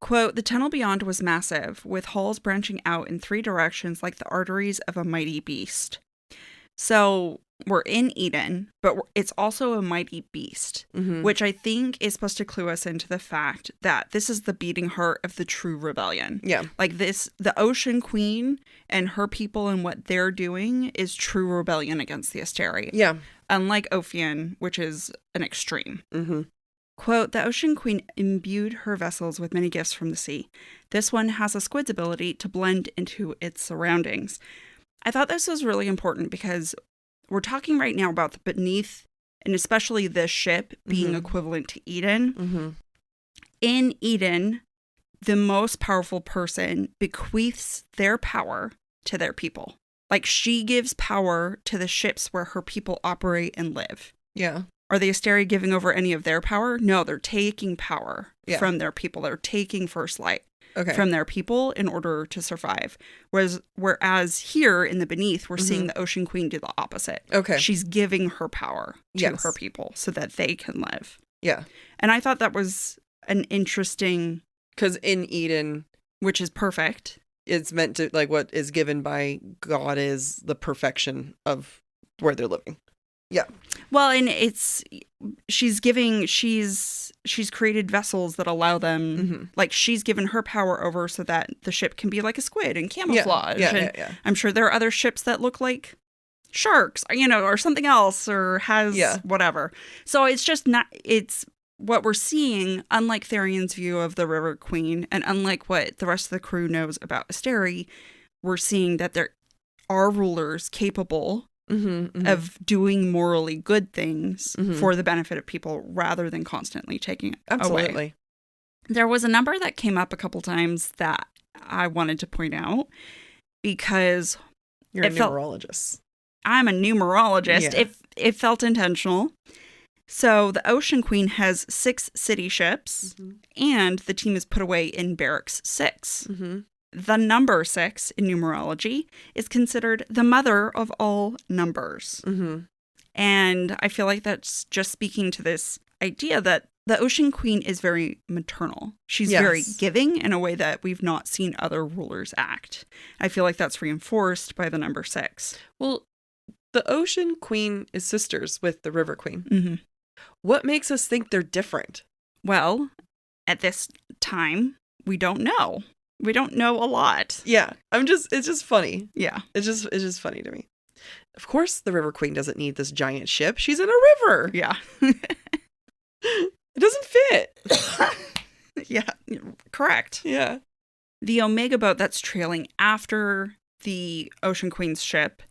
Quote, the tunnel beyond was massive, with halls branching out in 3 directions like the arteries of a mighty beast. So we're in Eden, but it's also a mighty beast, which I think is supposed to clue us into the fact that this is the beating heart of the true rebellion. Yeah. Like this, the Ocean Queen and her people and what they're doing is true rebellion against the Asteri. Yeah. Unlike Ophion, which is an extreme. Quote, the Ocean Queen imbued her vessels with many gifts from the sea. This one has a squid's ability to blend into its surroundings. I thought this was really important because we're talking right now about the beneath, and especially this ship being equivalent to Eden. In Eden, the most powerful person bequeaths their power to their people. Like, she gives power to the ships where her people operate and live. Yeah. Are the Asteri giving over any of their power? No, they're taking power from their people. They're taking first light from their people in order to survive. Whereas here in the beneath, we're seeing the Ocean Queen do the opposite. Okay. She's giving her power to her people so that they can live. Yeah. And I thought that was an interesting... Because in Eden... Which is perfect. It's meant to, like, what is given by God is the perfection of where they're living. Yeah. Well, and she's created vessels that allow them, like, she's given her power over so that the ship can be like a squid and camouflage. Yeah. I'm sure there are other ships that look like sharks, or something else, or has whatever. So it's just not, it's what we're seeing, unlike Therion's view of the River Queen, and unlike what the rest of the crew knows about Asteri, we're seeing that there are rulers capable of doing morally good things for the benefit of people rather than constantly taking it away. There was a number that came up a couple times that I wanted to point out because you're a numerologist. I'm a numerologist. Yeah. It felt intentional. So the Ocean Queen has 6 city ships, and the team is put away in Barracks 6. The number 6 in numerology is considered the mother of all numbers. And I feel like that's just speaking to this idea that the Ocean Queen is very maternal. She's very giving in a way that we've not seen other rulers act. I feel like that's reinforced by the number 6. Well, the Ocean Queen is sisters with the River Queen. What makes us think they're different? Well, at this time, we don't know. We don't know a lot. Yeah. It's just funny. Yeah. It's just funny to me. Of course, the River Queen doesn't need this giant ship. She's in a river. Yeah. It doesn't fit. Yeah. Correct. Yeah. The Omega boat that's trailing after the Ocean Queen's ship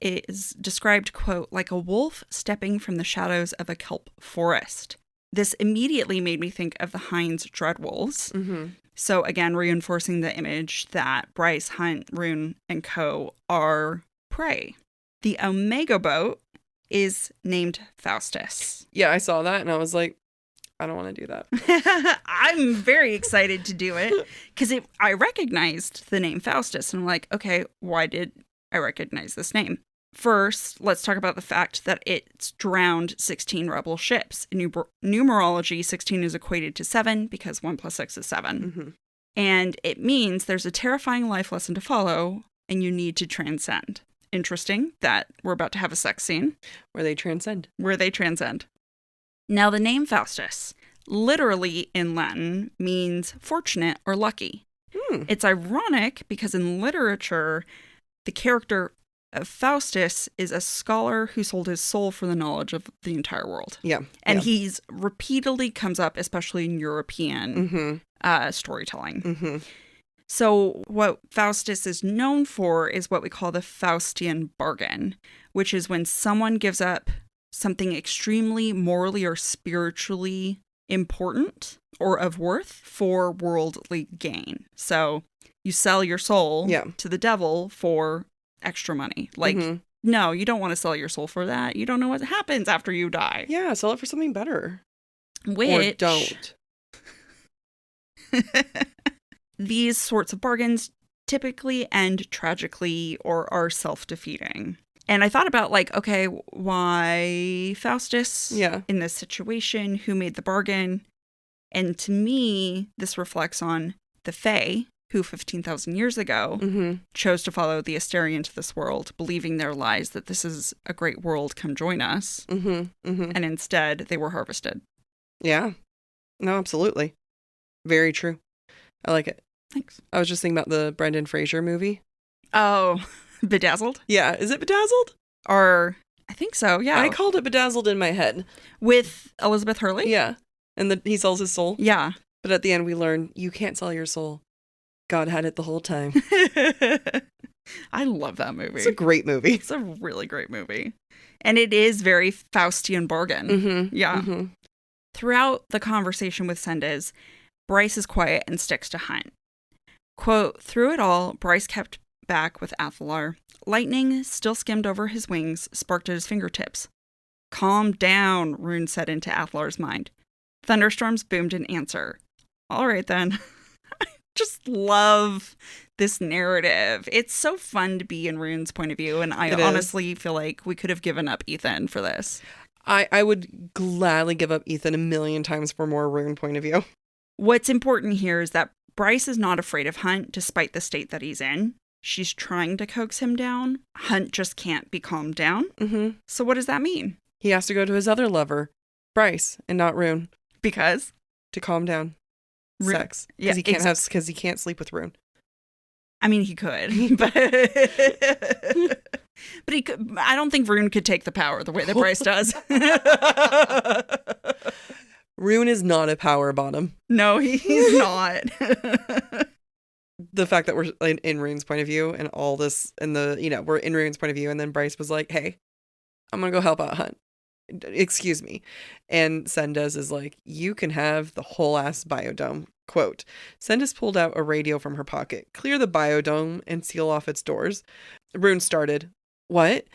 is described, quote, like a wolf stepping from the shadows of a kelp forest. This immediately made me think of the Hind's dreadwolves. Mm-hmm. So again, reinforcing the image that Bryce, Hunt, Rune, and co. are prey. The Omega boat is named Faustus. Yeah, I saw that and I was like, I don't want to do that. I'm very excited to do it because I recognized the name Faustus and I'm like, okay, why did I recognize this name? First, let's talk about the fact that it's drowned 16 rebel ships. In numerology, 16 is equated to 7 because 1 + 6 is 7. Mm-hmm. And it means there's a terrifying life lesson to follow and you need to transcend. Interesting that we're about to have a sex scene. Where they transcend. Now, the name Faustus, literally in Latin, means fortunate or lucky. It's ironic because in literature, the character of Faustus is a scholar who sold his soul for the knowledge of the entire world. Yeah. And he's repeatedly comes up, especially in European storytelling. Mm-hmm. So what Faustus is known for is what we call the Faustian bargain, which is when someone gives up something extremely morally or spiritually important or of worth for worldly gain. So you sell your soul to the devil for extra money. Like, no, you don't want to sell your soul for that. You don't know what happens after you die. Yeah, sell it for something better. Which... Or don't. These sorts of bargains typically end tragically or are self-defeating. And I thought about, like, okay, why Faustus in this situation? Who made the bargain? And to me, this reflects on the Fae, who 15,000 years ago chose to follow the Astarian to this world, believing their lies that this is a great world, come join us. And instead, they were harvested. Yeah. No, absolutely. Very true. I like it. Thanks. I was just thinking about the Brendan Fraser movie. Oh, Bedazzled? Yeah. Is it Bedazzled? Or, I think so, yeah. I called it Bedazzled in my head. With Elizabeth Hurley? Yeah. And he sells his soul. Yeah. But at the end, we learn you can't sell your soul. God had it the whole time. I love that movie. It's a great movie. It's a really great movie. And it is very Faustian bargain. Yeah. Throughout the conversation with Sendez, Bryce is quiet and sticks to Hunt. Quote, through it all, Bryce kept back with Athalar. Lightning still skimmed over his wings, sparked at his fingertips. Calm down, Rune said into Athalar's mind. Thunderstorms boomed in answer. All right, then. I just love this narrative. It's so fun to be in Rune's point of view, and I honestly feel like we could have given up Ithan for this. I would gladly give up Ithan a million times for more Rune point of view. What's important here is that Bryce is not afraid of Hunt, despite the state that he's in. She's trying to coax him down. Hunt just can't be calmed down. So what does that mean? He has to go to his other lover, Bryce, and not Rune. Because? To calm down. Sex. Yeah, because he can't sleep with Rune. I mean, he could, but he could. I don't think Rune could take the power the way that Bryce does. Rune is not a power bottom. No, he's not. The fact that we're in Rune's point of view and all this, and we're in Rune's point of view, and then Bryce was like, "Hey, I'm gonna go help out Hunt. Excuse me," and Sendez is like, "You can have the whole ass biodome." Quote, Sendez pulled out a radio from her pocket. Clear the biodome and seal off its doors. Rune started. What?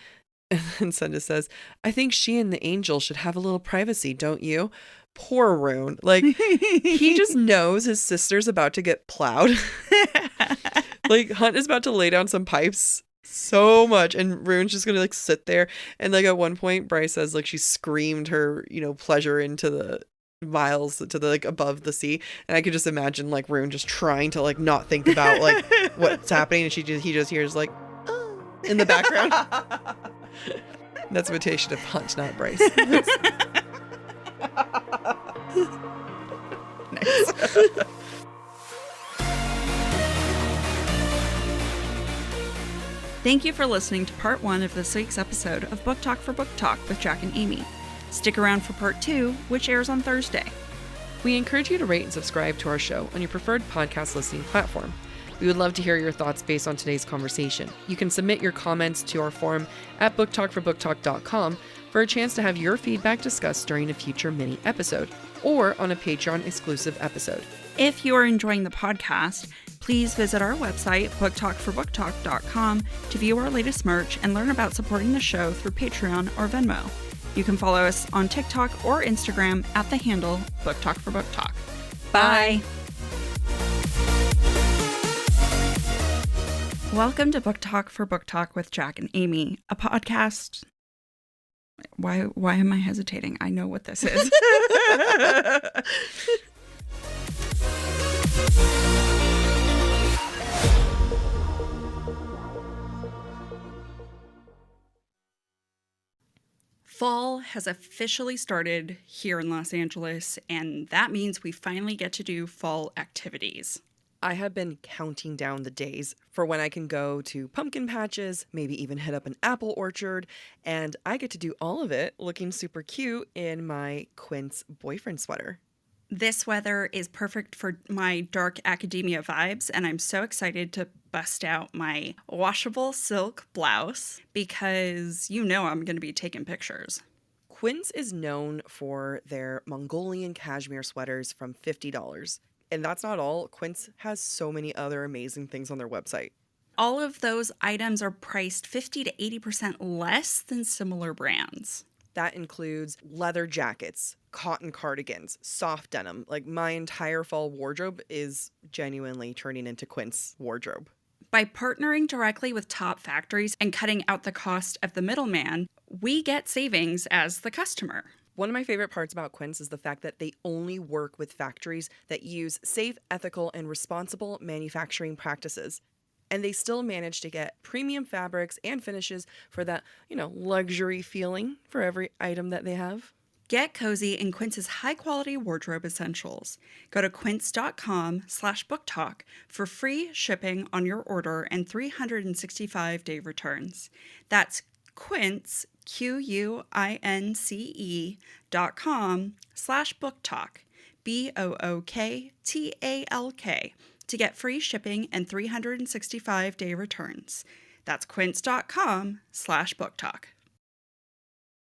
And Sendez says, I think she and the angel should have a little privacy, don't you? Poor Rune. Like, he just knows his sister's about to get plowed. Like, Hunt is about to lay down some pipes so much, and Rune's just gonna, like, sit there. And, like, at one point, Bryce says, like, she screamed her, pleasure into the miles to the, like, above the sea. And I could just imagine, like, Rune just trying to, like, not think about, like, what's happening. And he just hears, like, oh, in the background. That's imitation of Hunt, not Bryce. Nice. Thank you for listening to part 1 of this week's episode of Book Talk for Book Talk with Jac and Amy. Stick around for part 2, which airs on Thursday. We encourage you to rate and subscribe to our show on your preferred podcast listening platform. We would love to hear your thoughts based on today's conversation. You can submit your comments to our forum at booktalkforbooktalk.com for a chance to have your feedback discussed during a future mini episode or on a Patreon exclusive episode. If you are enjoying the podcast, please visit our website, booktalkforbooktalk.com, to view our latest merch and learn about supporting the show through Patreon or Venmo. You can follow us on TikTok or Instagram at the handle booktalkforbooktalk. Bye! Welcome to Book Talk for Book Talk with Jac and Amy, a podcast. Why am I hesitating? I know what this is. Fall has officially started here in Los Angeles, and that means we finally get to do fall activities. I have been counting down the days for when I can go to pumpkin patches, maybe even hit up an apple orchard, and I get to do all of it looking super cute in my Quince boyfriend sweater. This weather is perfect for my dark academia vibes, and I'm so excited to bust out my washable silk blouse because you know I'm going to be taking pictures. Quince is known for their Mongolian cashmere sweaters from $50. And that's not all. Quince has so many other amazing things on their website. All of those items are priced 50 to 80% less than similar brands. That includes leather jackets, cotton cardigans, soft denim. Like my entire fall wardrobe is genuinely turning into Quince wardrobe. By partnering directly with top factories and cutting out the cost of the middleman, we get savings as the customer. One of my favorite parts about Quince is the fact that they only work with factories that use safe, ethical, and responsible manufacturing practices. And they still manage to get premium fabrics and finishes for that, luxury feeling for every item that they have. Get cozy in Quince's high-quality wardrobe essentials. Go to quince.com/booktalk for free shipping on your order and 365-day returns. That's Quince, QUINCE.com/booktalk, BOOKTALK, to get free shipping and 365-day returns. That's quince.com/booktalk.